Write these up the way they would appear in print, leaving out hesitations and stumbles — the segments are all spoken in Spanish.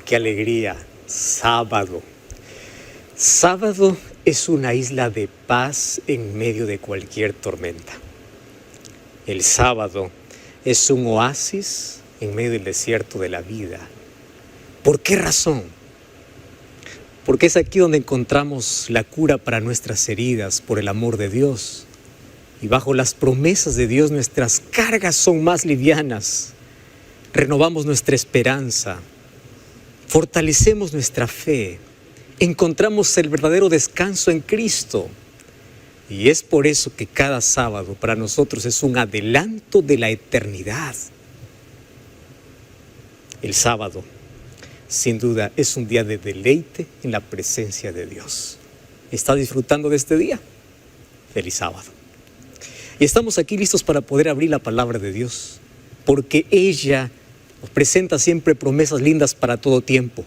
qué alegría. Sábado. Sábado es una isla de paz en medio de cualquier tormenta. El sábado es un oasis en medio del desierto de la vida. ¿Por qué razón? Porque es aquí donde encontramos la cura para nuestras heridas por el amor de Dios. Y bajo las promesas de Dios nuestras cargas son más livianas. Renovamos nuestra esperanza, fortalecemos nuestra fe, encontramos el verdadero descanso en Cristo. Y es por eso que cada sábado para nosotros es un adelanto de la eternidad. El sábado, sin duda, es un día de deleite en la presencia de Dios. ¿Está disfrutando de este día? Feliz sábado. Y estamos aquí listos para poder abrir la palabra de Dios, porque ella nos presenta siempre promesas lindas para todo tiempo.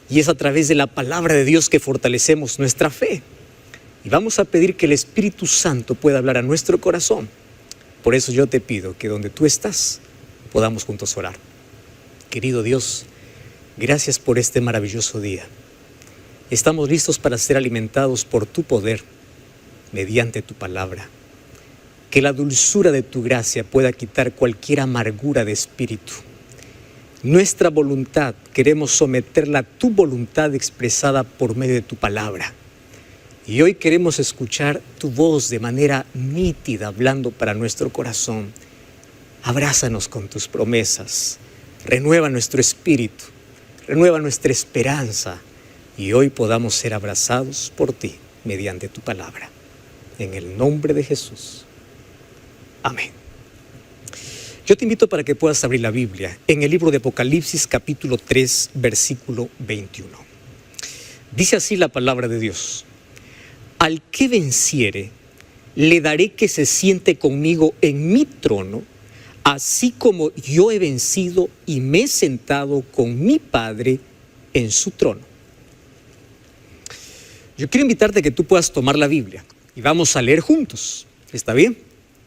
Y es a través de la palabra de Dios que fortalecemos nuestra fe. Y vamos a pedir que el Espíritu Santo pueda hablar a nuestro corazón. Por eso yo te pido que donde tú estás, podamos juntos orar. Querido Dios, gracias por este maravilloso día. Estamos listos para ser alimentados por tu poder, mediante tu palabra. Que la dulzura de tu gracia pueda quitar cualquier amargura de espíritu. Nuestra voluntad queremos someterla a tu voluntad expresada por medio de tu palabra. Y hoy queremos escuchar tu voz de manera nítida hablando para nuestro corazón. Abrázanos con tus promesas. Renueva nuestro espíritu. Renueva nuestra esperanza. Y hoy podamos ser abrazados por ti mediante tu palabra. En el nombre de Jesús. Amén. Yo te invito para que puedas abrir la Biblia en el libro de Apocalipsis capítulo 3 versículo 21. Dice así la palabra de Dios: al que venciere, le daré que se siente conmigo en mi trono, así como yo he vencido y me he sentado con mi Padre en su trono. Yo quiero invitarte a que tú puedas tomar la Biblia y vamos a leer juntos. ¿Está bien?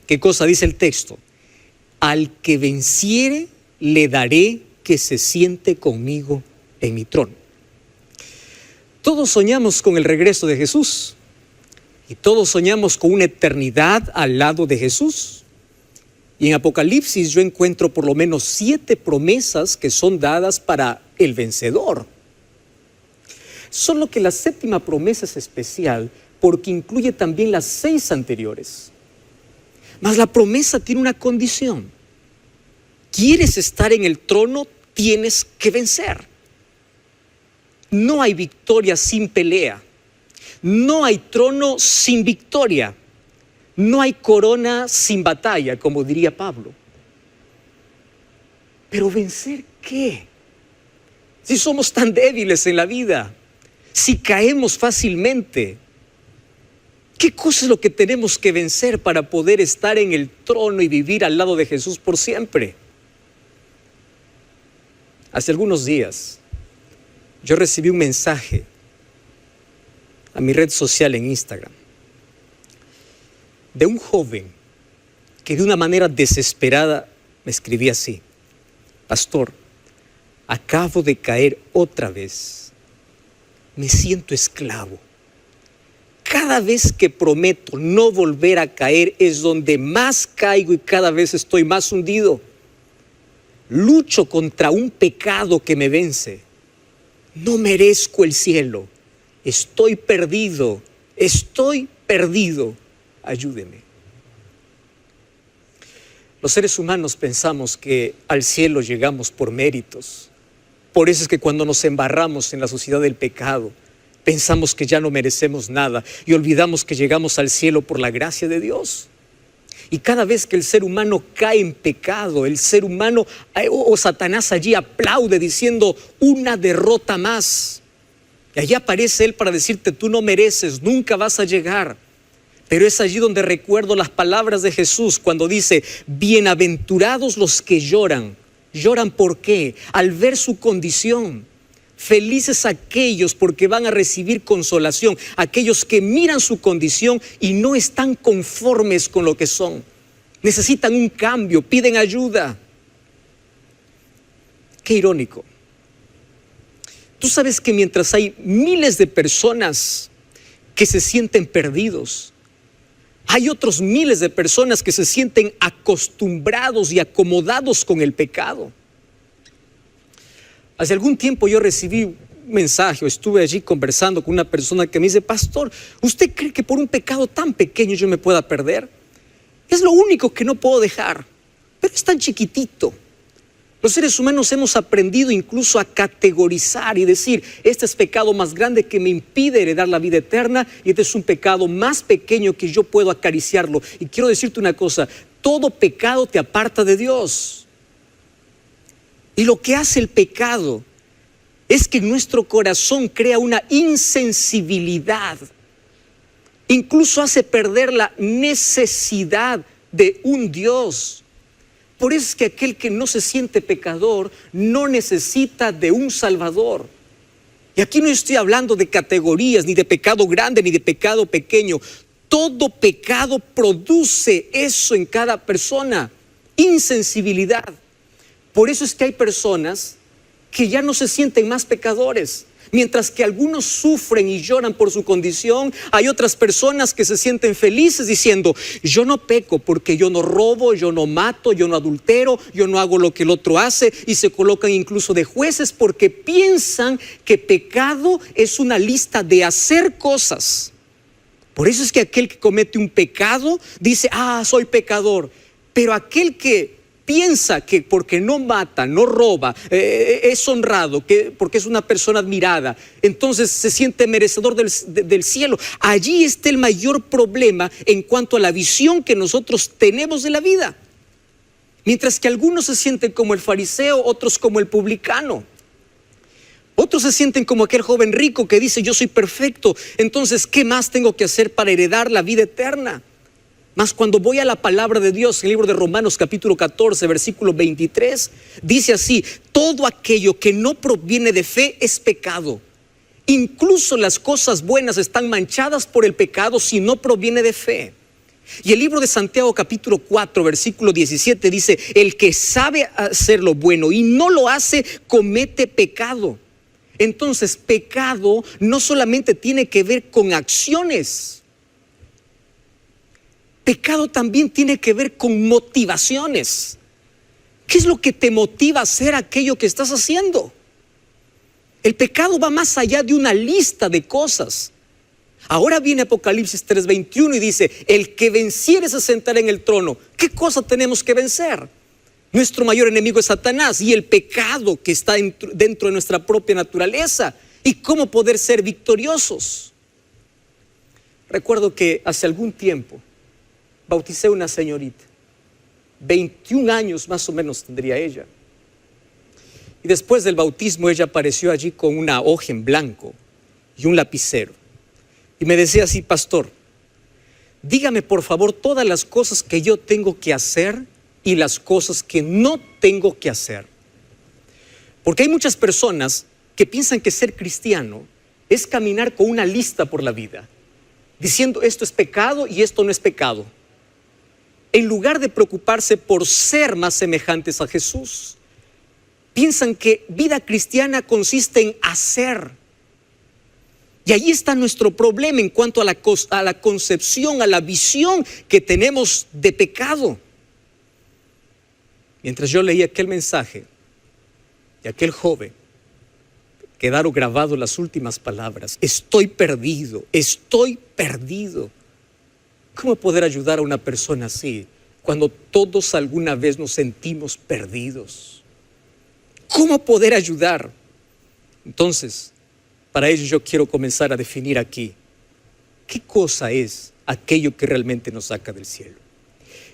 ¿Qué cosa dice el texto? Al que venciere, le daré que se siente conmigo en mi trono. Todos soñamos con el regreso de Jesús y todos soñamos con una eternidad al lado de Jesús. Y en Apocalipsis yo encuentro por lo menos 7 promesas que son dadas para el vencedor. Solo que la 7ª promesa es especial porque incluye también las 6 anteriores. Mas la promesa tiene una condición. ¿Quieres estar en el trono? Tienes que vencer. No hay victoria sin pelea. No hay trono sin victoria. No hay corona sin batalla, como diría Pablo. Pero ¿vencer qué? Si somos tan débiles en la vida, si caemos fácilmente, ¿qué cosa es lo que tenemos que vencer para poder estar en el trono y vivir al lado de Jesús por siempre? Hace algunos días, yo recibí un mensaje a mi red social en Instagram de un joven que de una manera desesperada me escribía así: pastor, acabo de caer otra vez. Me siento esclavo. Cada vez que prometo no volver a caer es donde más caigo y cada vez estoy más hundido. Lucho contra un pecado que me vence. No merezco el cielo. Estoy perdido. Ayúdeme. Los seres humanos pensamos que al cielo llegamos por méritos. Por eso es que cuando nos embarramos en la sociedad del pecado, pensamos que ya no merecemos nada y olvidamos que llegamos al cielo por la gracia de Dios. Y cada vez que el ser humano cae en pecado, el ser humano o Satanás allí aplaude diciendo una derrota más. Y allí aparece él para decirte: tú no mereces, nunca vas a llegar. Pero es allí donde recuerdo las palabras de Jesús cuando dice: bienaventurados los que lloran. ¿Lloran por qué? Al ver su condición. Felices aquellos porque van a recibir consolación, aquellos que miran su condición y no están conformes con lo que son. Necesitan un cambio, piden ayuda. Qué irónico. Tú sabes que mientras hay miles de personas que se sienten perdidos, hay otros miles de personas que se sienten acostumbrados y acomodados con el pecado. Hace algún tiempo yo recibí un mensaje, estuve allí conversando con una persona que me dice: pastor, ¿usted cree que por un pecado tan pequeño yo me pueda perder? Es lo único que no puedo dejar, pero es tan chiquitito. Los seres humanos hemos aprendido incluso a categorizar y decir: este es pecado más grande que me impide heredar la vida eterna, y este es un pecado más pequeño que yo puedo acariciarlo. Y quiero decirte una cosa: todo pecado te aparta de Dios. Y lo que hace el pecado es que en nuestro corazón crea una insensibilidad. Incluso hace perder la necesidad de un Dios. Por eso es que aquel que no se siente pecador no necesita de un Salvador. Y aquí no estoy hablando de categorías, ni de pecado grande, ni de pecado pequeño. Todo pecado produce eso en cada persona: insensibilidad. Por eso es que hay personas que ya no se sienten más pecadores. Mientras que algunos sufren y lloran por su condición, hay otras personas que se sienten felices diciendo: yo no peco porque yo no robo, yo no mato, yo no adultero, yo no hago lo que el otro hace. Y se colocan incluso de jueces porque piensan que pecado es una lista de hacer cosas. Por eso es que aquel que comete un pecado dice: soy pecador. Pero aquel que piensa que porque no mata, no roba, es honrado, porque es una persona admirada, entonces se siente merecedor del cielo. Allí está el mayor problema en cuanto a la visión que nosotros tenemos de la vida. Mientras que algunos se sienten como el fariseo, otros como el publicano. Otros se sienten como aquel joven rico que dice: yo soy perfecto, entonces ¿qué más tengo que hacer para heredar la vida eterna? Mas cuando voy a la palabra de Dios, en el libro de Romanos capítulo 14, versículo 23, dice así: todo aquello que no proviene de fe es pecado. Incluso las cosas buenas están manchadas por el pecado si no proviene de fe. Y el libro de Santiago capítulo 4, versículo 17 dice: el que sabe hacer lo bueno y no lo hace, comete pecado. Entonces, pecado no solamente tiene que ver con acciones. Pecado también tiene que ver con motivaciones. ¿Qué es lo que te motiva a hacer aquello que estás haciendo? El pecado va más allá de una lista de cosas. Ahora viene Apocalipsis 3:21 y dice: el que venciere se sentará en el trono. ¿Qué cosa tenemos que vencer? Nuestro mayor enemigo es Satanás y el pecado que está dentro de nuestra propia naturaleza. ¿Y cómo poder ser victoriosos? Recuerdo que hace algún tiempo bauticé a una señorita, 21 años más o menos tendría ella. Y después del bautismo ella apareció allí con una hoja en blanco y un lapicero. Y me decía así: pastor, dígame por favor todas las cosas que yo tengo que hacer y las cosas que no tengo que hacer. Porque hay muchas personas que piensan que ser cristiano es caminar con una lista por la vida, diciendo: esto es pecado y esto no es pecado, en lugar de preocuparse por ser más semejantes a Jesús. Piensan que vida cristiana consiste en hacer. Y ahí está nuestro problema en cuanto a la concepción, a la visión que tenemos de pecado. Mientras yo leía aquel mensaje de aquel joven, quedaron grabadas las últimas palabras: estoy perdido, estoy perdido. ¿Cómo poder ayudar a una persona así cuando todos alguna vez nos sentimos perdidos? ¿Cómo poder ayudar? Entonces, para ello yo quiero comenzar a definir aquí qué cosa es aquello que realmente nos saca del cielo.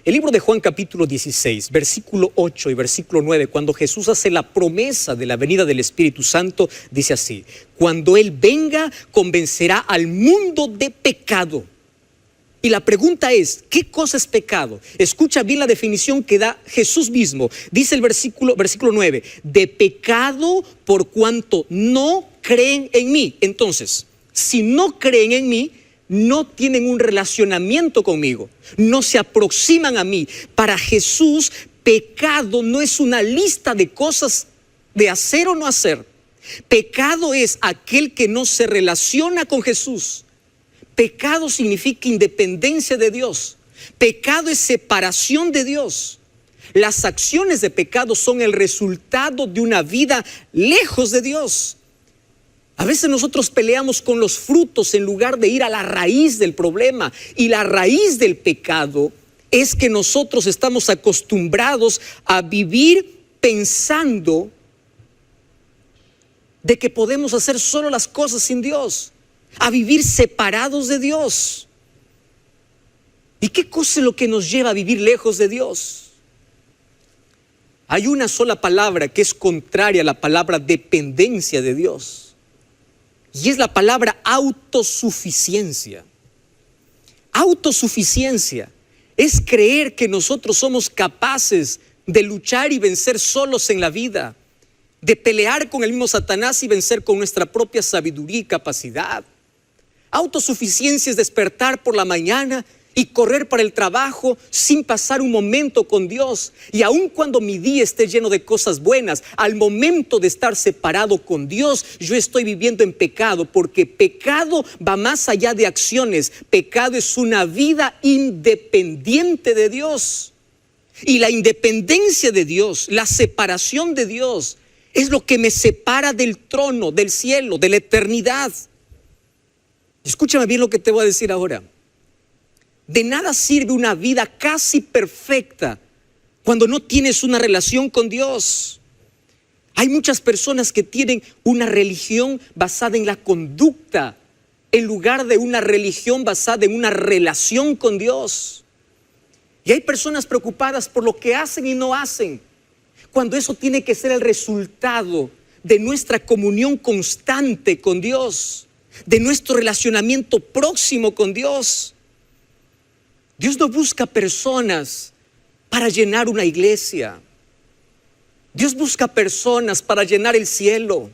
El libro de Juan capítulo 16, versículo 8 y versículo 9, cuando Jesús hace la promesa de la venida del Espíritu Santo, dice así: cuando Él venga, convencerá al mundo de pecado. Y la pregunta es: ¿qué cosa es pecado? Escucha bien la definición que da Jesús mismo. Dice el versículo 9: de pecado por cuanto no creen en mí. Entonces, si no creen en mí, no tienen un relacionamiento conmigo, no se aproximan a mí. Para Jesús, pecado no es una lista de cosas de hacer o no hacer. Pecado es aquel que no se relaciona con Jesús. Pecado significa independencia de Dios. Pecado es separación de Dios. Las acciones de pecado son el resultado de una vida lejos de Dios. A veces nosotros peleamos con los frutos en lugar de ir a la raíz del problema. Y la raíz del pecado es que nosotros estamos acostumbrados a vivir pensando de que podemos hacer solo las cosas sin Dios, a vivir separados de Dios. ¿Y qué cosa es lo que nos lleva a vivir lejos de Dios? Hay una sola palabra que es contraria a la palabra dependencia de Dios, y es la palabra autosuficiencia. Autosuficiencia es creer que nosotros somos capaces de luchar y vencer solos en la vida, de pelear con el mismo Satanás y vencer con nuestra propia sabiduría y capacidad. Autosuficiencia es despertar por la mañana y correr para el trabajo sin pasar un momento con Dios. Y aun cuando mi día esté lleno de cosas buenas, al momento de estar separado con Dios, yo estoy viviendo en pecado, porque pecado va más allá de acciones. Pecado es una vida independiente de Dios. Y la independencia de Dios, la separación de Dios, es lo que me separa del trono, del cielo, de la eternidad. Escúchame bien lo que te voy a decir ahora. De nada sirve una vida casi perfecta cuando no tienes una relación con Dios. Hay muchas personas que tienen una religión basada en la conducta, en lugar de una religión basada en una relación con Dios. Y hay personas preocupadas por lo que hacen y no hacen, cuando eso tiene que ser el resultado de nuestra comunión constante con Dios, de nuestro relacionamiento próximo con Dios. Dios no busca personas para llenar una iglesia. Dios busca personas para llenar el cielo.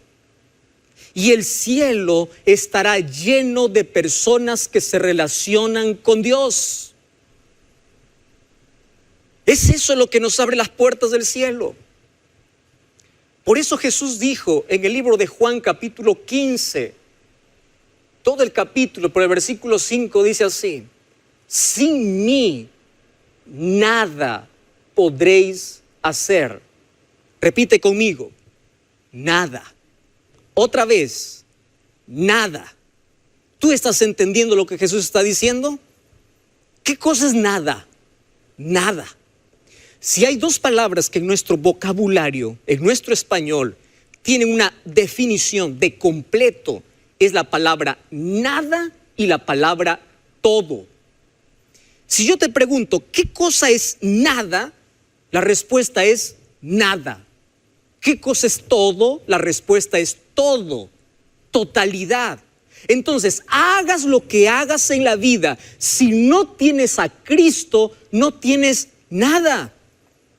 Y el cielo estará lleno de personas que se relacionan con Dios. Es eso lo que nos abre las puertas del cielo. Por eso Jesús dijo en el libro de Juan capítulo 15, todo el capítulo, por el versículo 5 dice así: sin mí nada podréis hacer. Repite conmigo: nada. Otra vez: nada. ¿Tú estás entendiendo lo que Jesús está diciendo? ¿Qué cosa es nada? Nada. Si hay dos palabras que en nuestro vocabulario, en nuestro español, tienen una definición de completo, es la palabra nada y la palabra todo. Si yo te pregunto, ¿qué cosa es nada? La respuesta es nada. ¿Qué cosa es todo? La respuesta es todo, totalidad. Entonces, hagas lo que hagas en la vida, si no tienes a Cristo, no tienes nada.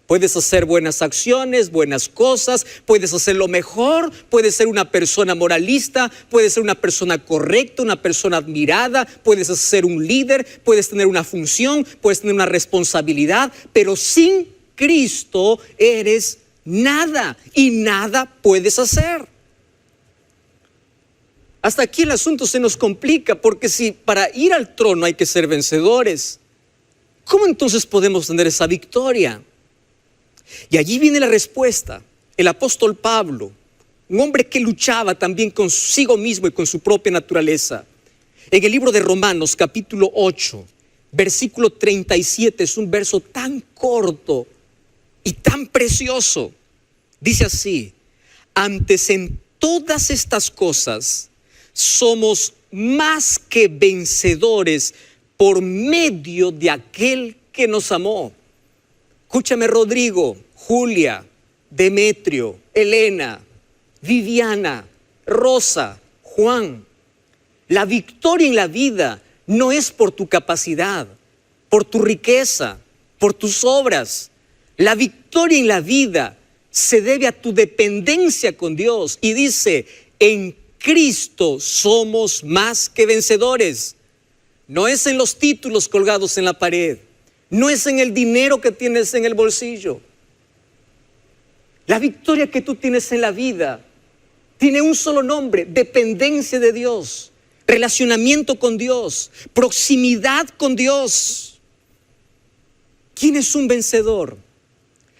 Puedes hacer buenas acciones, buenas cosas, puedes hacer lo mejor, puedes ser una persona moralista, puedes ser una persona correcta, una persona admirada, puedes ser un líder, puedes tener una función, puedes tener una responsabilidad, pero sin Cristo eres nada y nada puedes hacer. Hasta aquí el asunto se nos complica, porque si para ir al trono hay que ser vencedores, ¿cómo entonces podemos tener esa victoria? Y allí viene la respuesta. El apóstol Pablo, un hombre que luchaba también consigo mismo y con su propia naturaleza, en el libro de Romanos capítulo 8, versículo 37, es un verso tan corto y tan precioso. Dice así: antes en todas estas cosas somos más que vencedores por medio de aquel que nos amó. Escúchame, Rodrigo, Julia, Demetrio, Elena, Viviana, Rosa, Juan. La victoria en la vida no es por tu capacidad, por tu riqueza, por tus obras. La victoria en la vida se debe a tu dependencia con Dios. Y dice: en Cristo somos más que vencedores. No es en los títulos colgados en la pared. No es en el dinero que tienes en el bolsillo. La victoria que tú tienes en la vida Tiene un solo nombre: dependencia de Dios, relacionamiento con Dios, proximidad con Dios. ¿Quién es un vencedor?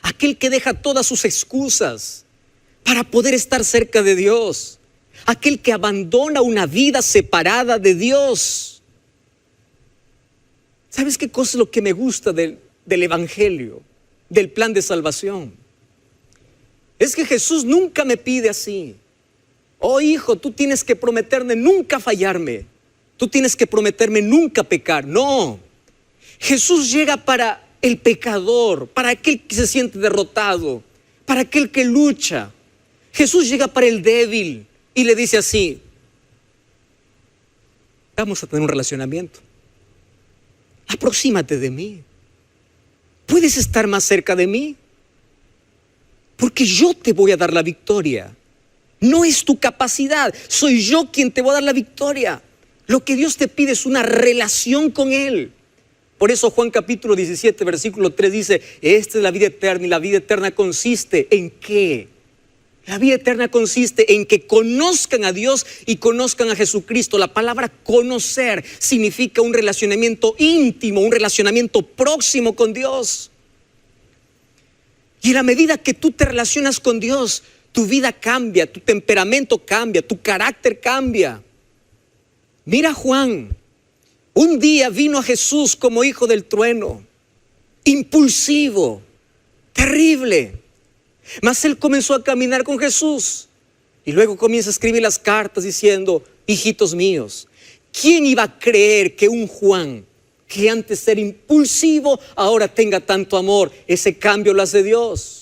Aquel que deja todas sus excusas para poder estar cerca de Dios. Aquel que abandona una vida separada de Dios. ¿Sabes qué cosa es lo que me gusta del evangelio, del plan de salvación? Es que Jesús nunca me pide así: oh hijo, tú tienes que prometerme nunca fallarme, tú tienes que prometerme nunca pecar. No, Jesús llega para el pecador, para aquel que se siente derrotado, para aquel que lucha. Jesús llega para el débil y le dice así: vamos a tener un relacionamiento, aproxímate de mí, puedes estar más cerca de mí, porque yo te voy a dar la victoria. No es tu capacidad, soy yo quien te voy a dar la victoria. Lo que Dios te pide es una relación con Él. Por eso Juan capítulo 17 versículo 3 dice: esta es la vida eterna, y la vida eterna consiste ¿en qué? La vida eterna consiste en que conozcan a Dios y conozcan a Jesucristo. La palabra conocer significa un relacionamiento íntimo, un relacionamiento próximo con Dios. Y en la medida que tú te relacionas con Dios, tu vida cambia, tu temperamento cambia, tu carácter cambia. Mira Juan, un día vino a Jesús como hijo del trueno, impulsivo, terrible. Mas él comenzó a caminar con Jesús y luego comienza a escribir las cartas diciendo: hijitos míos, ¿quién iba a creer que un Juan, que antes era impulsivo, ahora tenga tanto amor? Ese cambio lo hace Dios.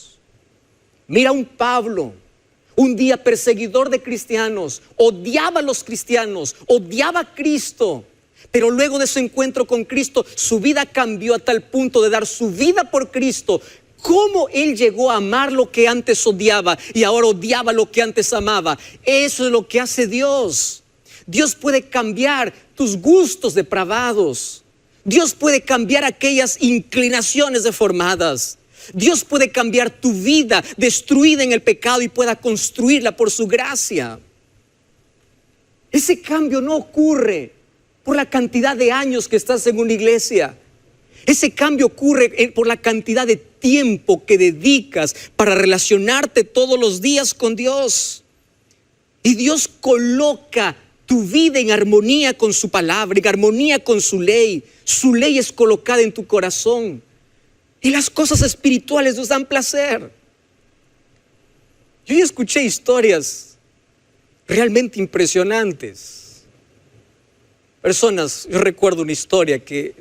Mira un Pablo, un día perseguidor de cristianos, odiaba a los cristianos, odiaba a Cristo. Pero luego de su encuentro con Cristo, su vida cambió a tal punto de dar su vida por Cristo. ¿Cómo él llegó a amar lo que antes odiaba y ahora odiaba lo que antes amaba? Eso es lo que hace Dios. Dios puede cambiar tus gustos depravados. Dios puede cambiar aquellas inclinaciones deformadas. Dios puede cambiar tu vida destruida en el pecado y pueda construirla por su gracia. Ese cambio no ocurre por la cantidad de años que estás en una iglesia. Ese cambio ocurre por la cantidad de tiempo que dedicas para relacionarte todos los días con Dios. Y Dios coloca tu vida en armonía con su palabra, en armonía con su ley. Su ley es colocada en tu corazón. Y las cosas espirituales nos dan placer. Yo ya escuché historias realmente impresionantes. Personas, yo recuerdo una historia que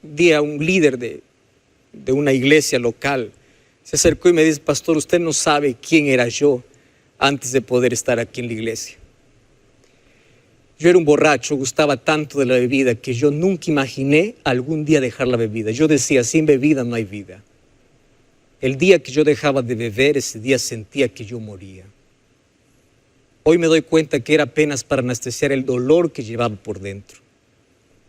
un día un líder de una iglesia local se acercó y me dice: pastor, usted no sabe quién era yo antes de poder estar aquí en la iglesia. Yo era un borracho, gustaba tanto de la bebida que yo nunca imaginé algún día dejar la bebida. Yo decía: sin bebida no hay vida. El día que yo dejaba de beber, ese día sentía que yo moría. Hoy me doy cuenta que era apenas para anestesiar el dolor que llevaba por dentro.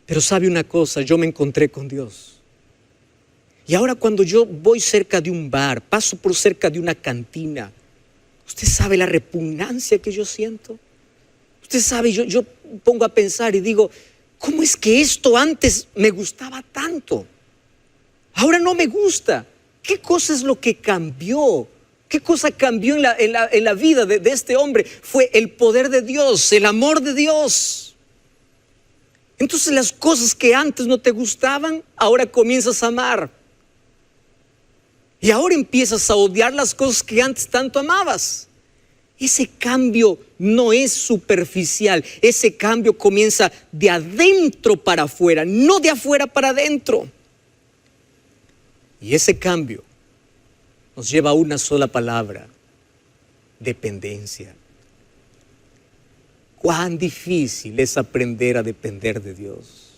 Pero sabe una cosa, yo me encontré con Dios. Y ahora cuando yo voy cerca de un bar, paso por cerca de una cantina, usted sabe la repugnancia que yo siento. Usted sabe, yo pongo a pensar y digo: ¿cómo es que esto antes me gustaba tanto? Ahora no me gusta. ¿Qué cosa es lo que cambió? ¿Qué cosa cambió en la vida de este hombre? Fue el poder de Dios, el amor de Dios. Entonces las cosas que antes no te gustaban, ahora comienzas a amar. Y ahora empiezas a odiar las cosas que antes tanto amabas. Ese cambio no es superficial. Ese cambio comienza de adentro para afuera, no de afuera para adentro. Y ese cambio nos lleva a una sola palabra: dependencia. Cuán difícil es aprender a depender de Dios.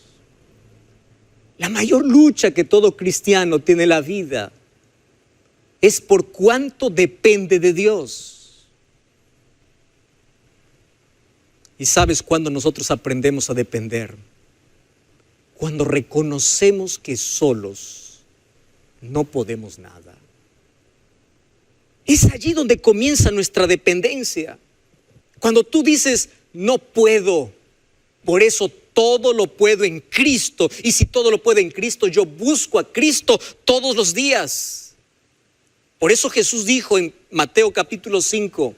La mayor lucha que todo cristiano tiene en la vida es por cuánto depende de Dios. ¿Y sabes cuándo nosotros aprendemos a depender? Cuando reconocemos que solos no podemos nada. Es allí donde comienza nuestra dependencia. Cuando tú dices, no puedo, por eso todo lo puedo en Cristo. Y si todo lo puedo en Cristo, yo busco a Cristo todos los días. Por eso Jesús dijo en Mateo capítulo 5,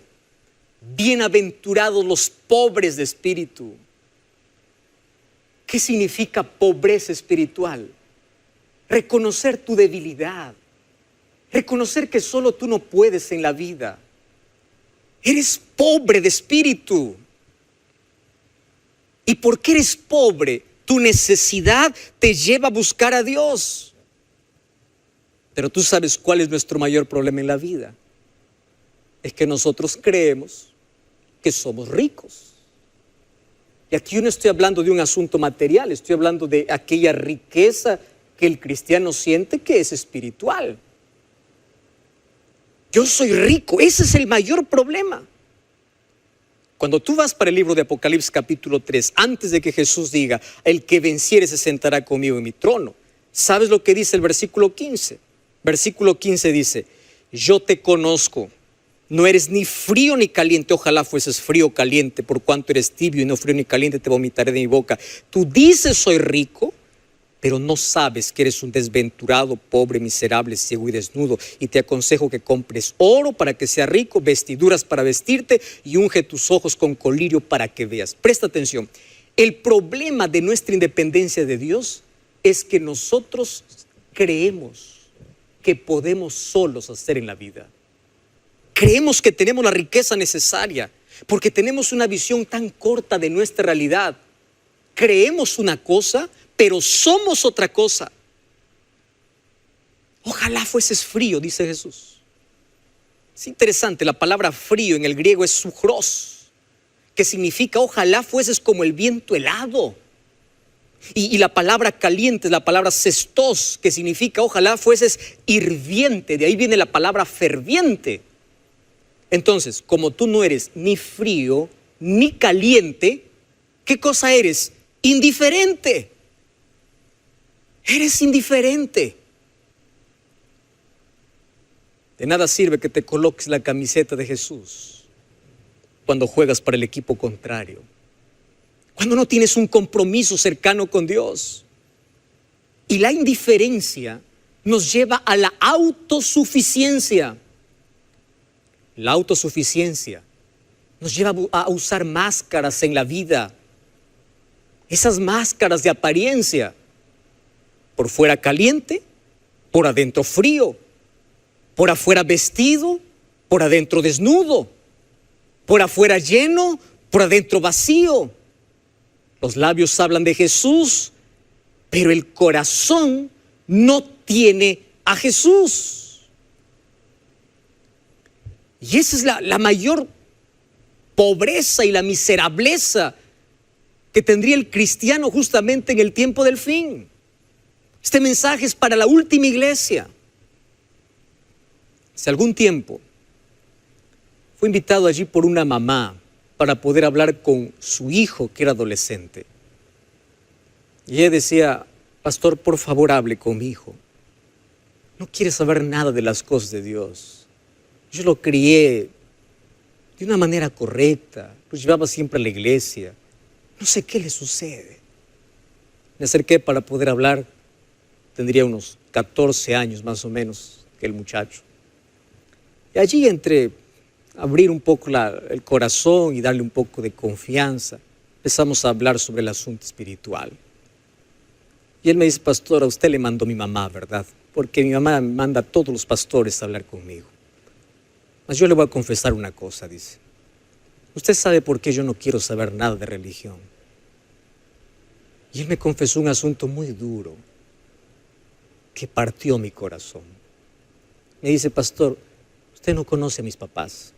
bienaventurados los pobres de espíritu. ¿Qué significa pobreza espiritual? Reconocer tu debilidad. Reconocer que solo tú no puedes en la vida. Eres pobre de espíritu. ¿Y por qué eres pobre? Tu necesidad te lleva a buscar a Dios. Pero tú sabes cuál es nuestro mayor problema en la vida. Es que nosotros creemos que somos ricos. Y aquí yo no estoy hablando de un asunto material, estoy hablando de aquella riqueza que el cristiano siente que es espiritual. Yo soy rico, ese es el mayor problema. Cuando tú vas para el libro de Apocalipsis capítulo 3, antes de que Jesús diga, el que venciere se sentará conmigo en mi trono, ¿sabes lo que dice el versículo 15? Versículo 15 dice, yo te conozco, no eres ni frío ni caliente, ojalá fueses frío o caliente, por cuanto eres tibio y no frío ni caliente, te vomitaré de mi boca. Tú dices soy rico, pero no sabes que eres un desventurado, pobre, miserable, ciego y desnudo. Y te aconsejo que compres oro para que seas rico, vestiduras para vestirte y unge tus ojos con colirio para que veas. Presta atención. El problema de nuestra independencia de Dios es que nosotros creemos que podemos solos hacer en la vida. Creemos que tenemos la riqueza necesaria porque tenemos una visión tan corta de nuestra realidad. Creemos una cosa, pero somos otra cosa. Ojalá fueses frío, dice Jesús. Es interesante, la palabra frío en el griego es sujros, que significa ojalá fueses como el viento helado. Y la palabra caliente es la palabra cestos, que significa ojalá fueses hirviente. De ahí viene la palabra ferviente. Entonces, como tú no eres ni frío ni caliente, ¿qué cosa eres? Indiferente. Eres indiferente. De nada sirve que te coloques la camiseta de Jesús cuando juegas para el equipo contrario, cuando no tienes un compromiso cercano con Dios. Y la indiferencia nos lleva a la autosuficiencia. La autosuficiencia nos lleva a usar máscaras en la vida. Esas máscaras de apariencia. Por fuera caliente, por adentro frío, por afuera vestido, por adentro desnudo, por afuera lleno, por adentro vacío. Los labios hablan de Jesús, pero el corazón no tiene a Jesús. Y esa es la mayor pobreza y la miserableza que tendría el cristiano justamente en el tiempo del fin. Este mensaje es para la última iglesia. Hace algún tiempo fue invitado allí por una mamá para poder hablar con su hijo que era adolescente. Y ella decía, pastor, por favor hable con mi hijo. No quiere saber nada de las cosas de Dios. Yo lo crié de una manera correcta, lo llevaba siempre a la iglesia. No sé qué le sucede. Me acerqué para poder hablar. Tendría unos 14 años más o menos que el muchacho. Y allí entre abrir un poco el corazón y darle un poco de confianza, empezamos a hablar sobre el asunto espiritual. Y él me dice, pastor, a usted le mandó mi mamá, ¿verdad? Porque mi mamá manda a todos los pastores a hablar conmigo. Mas yo le voy a confesar una cosa, dice. Usted sabe por qué yo no quiero saber nada de religión. Y él me confesó un asunto muy duro que partió mi corazón. Me dice, pastor, usted no conoce a mis papás.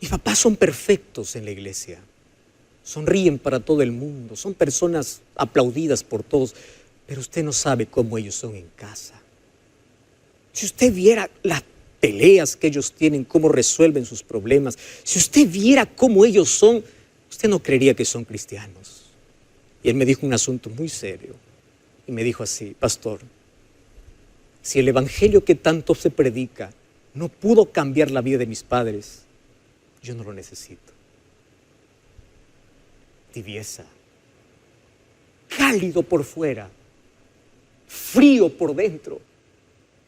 Mis papás son perfectos en la iglesia. Sonríen para todo el mundo. Son personas aplaudidas por todos. Pero usted no sabe cómo ellos son en casa. Si usted viera las peleas que ellos tienen, cómo resuelven sus problemas, si usted viera cómo ellos son, usted no creería que son cristianos. Y él me dijo un asunto muy serio. Y me dijo así, pastor, si el evangelio que tanto se predica no pudo cambiar la vida de mis padres, yo no lo necesito. tibieza, cálido por fuera, frío por dentro.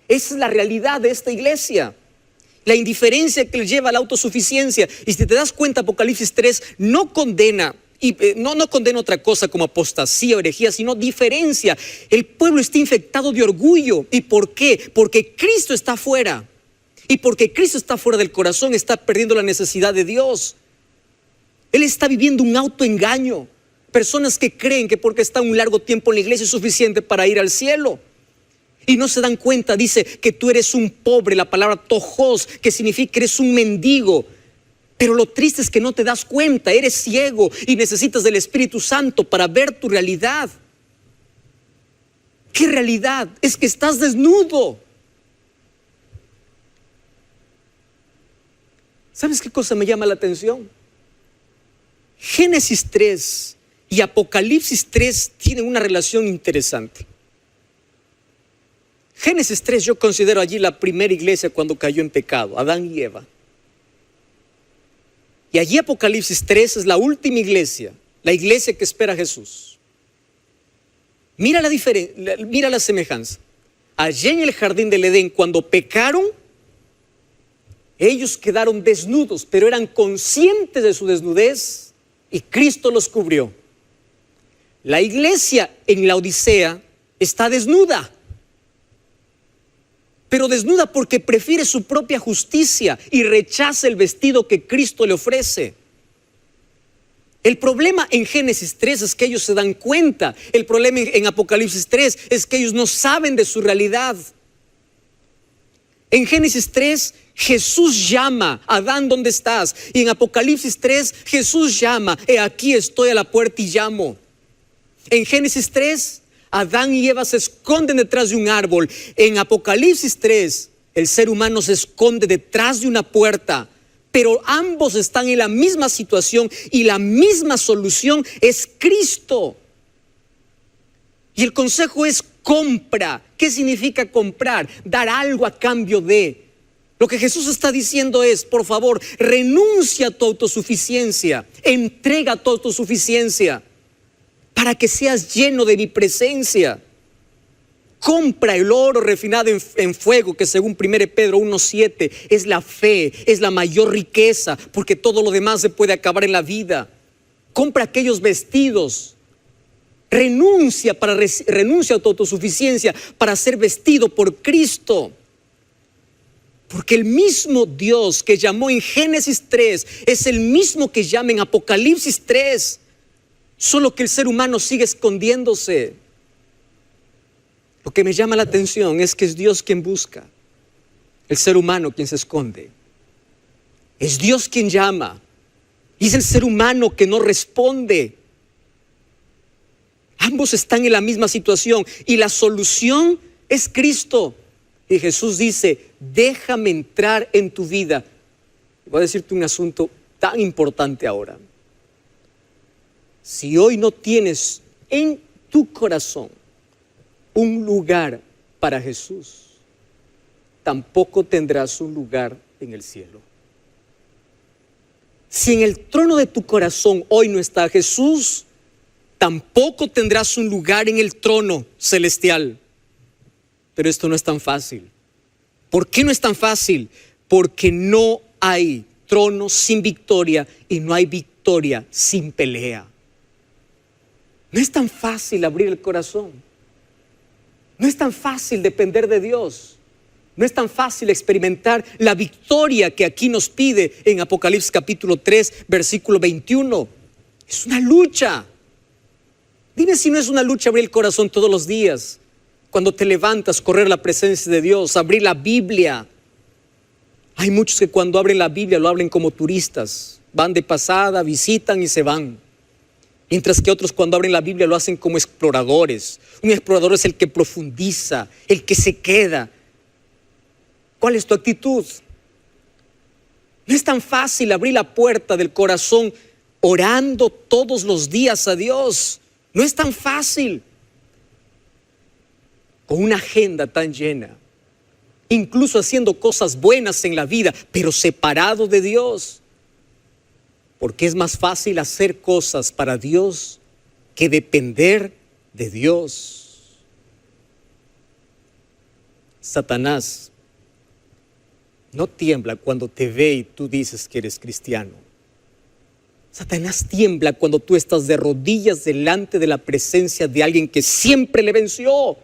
Esa es la realidad de esta iglesia. La indiferencia que les lleva a la autosuficiencia. Y si te das cuenta, Apocalipsis 3 no condena, no condena otra cosa como apostasía o herejía, sino diferencia. El pueblo está infectado de orgullo. ¿Y por qué? Porque Cristo está fuera. Y porque Cristo está fuera del corazón, está perdiendo la necesidad de Dios. Él está viviendo un autoengaño. Personas que creen que porque está un largo tiempo en la iglesia es suficiente para ir al cielo. Y no se dan cuenta, dice que tú eres un pobre, la palabra tojos, que significa que eres un mendigo. Pero lo triste es que no te das cuenta, eres ciego y necesitas del Espíritu Santo para ver tu realidad. ¿Qué realidad? Es que estás desnudo. ¿Sabes qué cosa me llama la atención? Génesis 3 y Apocalipsis 3 tienen una relación interesante. Génesis 3 yo considero allí la primera iglesia cuando cayó en pecado, Adán y Eva. Y allí Apocalipsis 3 es la última iglesia, la iglesia que espera a Jesús. Mira la diferencia, mira la semejanza. Allí en el jardín del Edén, cuando pecaron, ellos quedaron desnudos, pero eran conscientes de su desnudez y Cristo los cubrió. La iglesia en la Odisea está desnuda, pero desnuda porque prefiere su propia justicia y rechaza el vestido que Cristo le ofrece. El problema en Génesis 3 es que ellos se dan cuenta. El problema en Apocalipsis 3 es que ellos no saben de su realidad. En Génesis 3 Jesús llama: Adán, ¿dónde estás? Y en Apocalipsis 3 Jesús llama: he aquí estoy a la puerta y llamo. En Génesis 3 Adán y Eva se esconden detrás de un árbol. En Apocalipsis 3 el ser humano se esconde detrás de una puerta. Pero ambos están en la misma situación y la misma solución es Cristo. Y el consejo es: compra. ¿Qué significa comprar? Dar algo a cambio de. Lo que Jesús está diciendo es: por favor, renuncia a tu autosuficiencia, entrega tu autosuficiencia para que seas lleno de mi presencia. Compra el oro refinado en fuego, que según 1 Pedro 1:7 es la fe, es la mayor riqueza, porque todo lo demás se puede acabar en la vida. Compra aquellos vestidos. Renuncia a tu autosuficiencia para ser vestido por Cristo. Porque el mismo Dios que llamó en Génesis 3 es el mismo que llama en Apocalipsis 3. Solo que el ser humano sigue escondiéndose. Lo que me llama la atención es que es Dios quien busca, el ser humano quien se esconde. Es Dios quien llama y es el ser humano que no responde. Ambos están en la misma situación y la solución es Cristo. Y Jesús dice: déjame entrar en tu vida. Voy a decirte un asunto tan importante ahora. Si hoy no tienes en tu corazón un lugar para Jesús, tampoco tendrás un lugar en el cielo. Si en el trono de tu corazón hoy no está Jesús, tampoco tendrás un lugar en el trono celestial. Pero esto no es tan fácil. ¿Por qué no es tan fácil? Porque no hay trono sin victoria y no hay victoria sin pelea. No es tan fácil abrir el corazón. No es tan fácil depender de Dios. No es tan fácil experimentar la victoria que aquí nos pide en Apocalipsis capítulo 3, versículo 21. Es una lucha. Dime si no es una lucha abrir el corazón todos los días. Cuando te levantas, correr a la presencia de Dios, abrir la Biblia. Hay muchos que cuando abren la Biblia lo abren como turistas. Van de pasada, visitan y se van. Mientras que otros cuando abren la Biblia lo hacen como exploradores. Un explorador es el que profundiza, el que se queda. ¿Cuál es tu actitud? No es tan fácil abrir la puerta del corazón orando todos los días a Dios. No es tan fácil. Con una agenda tan llena, incluso haciendo cosas buenas en la vida, pero separado de Dios. Porque es más fácil hacer cosas para Dios que depender de Dios. Satanás no tiembla cuando te ve y tú dices que eres cristiano. Satanás tiembla cuando tú estás de rodillas delante de la presencia de alguien que siempre le venció.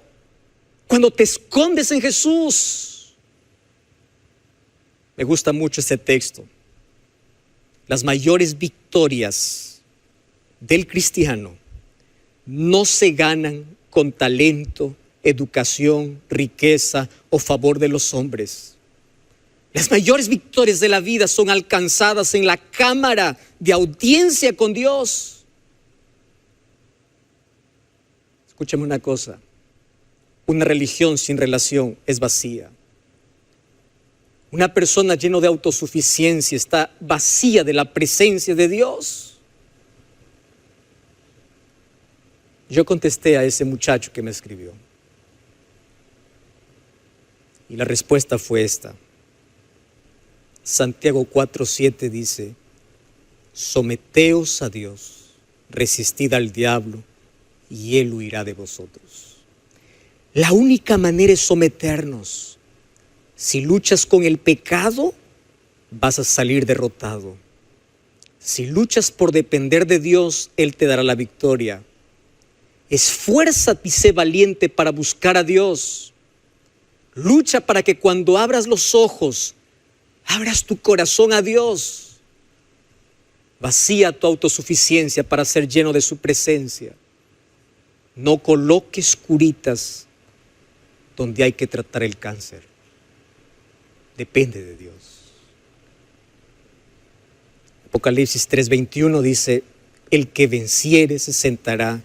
Cuando te escondes en Jesús. Me gusta mucho este texto. Las mayores victorias del cristiano no se ganan con talento, educación, riqueza o favor de los hombres. Las mayores victorias de la vida son alcanzadas en la cámara de audiencia con Dios. Escúchame una cosa. Una religión sin relación es vacía. Una persona llena de autosuficiencia está vacía de la presencia de Dios. Yo contesté a ese muchacho que me escribió. Y la respuesta fue esta. Santiago 4:7 dice: someteos a Dios, resistid al diablo y él huirá de vosotros. La única manera es someternos. Si luchas con el pecado, vas a salir derrotado. Si luchas por depender de Dios, Él te dará la victoria. Esfuérzate y sé valiente para buscar a Dios. Lucha para que cuando abras los ojos, abras tu corazón a Dios. Vacía tu autosuficiencia para ser lleno de su presencia. No coloques curitas donde hay que tratar el cáncer. Depende de Dios. Apocalipsis 3:21 dice: el que venciere se sentará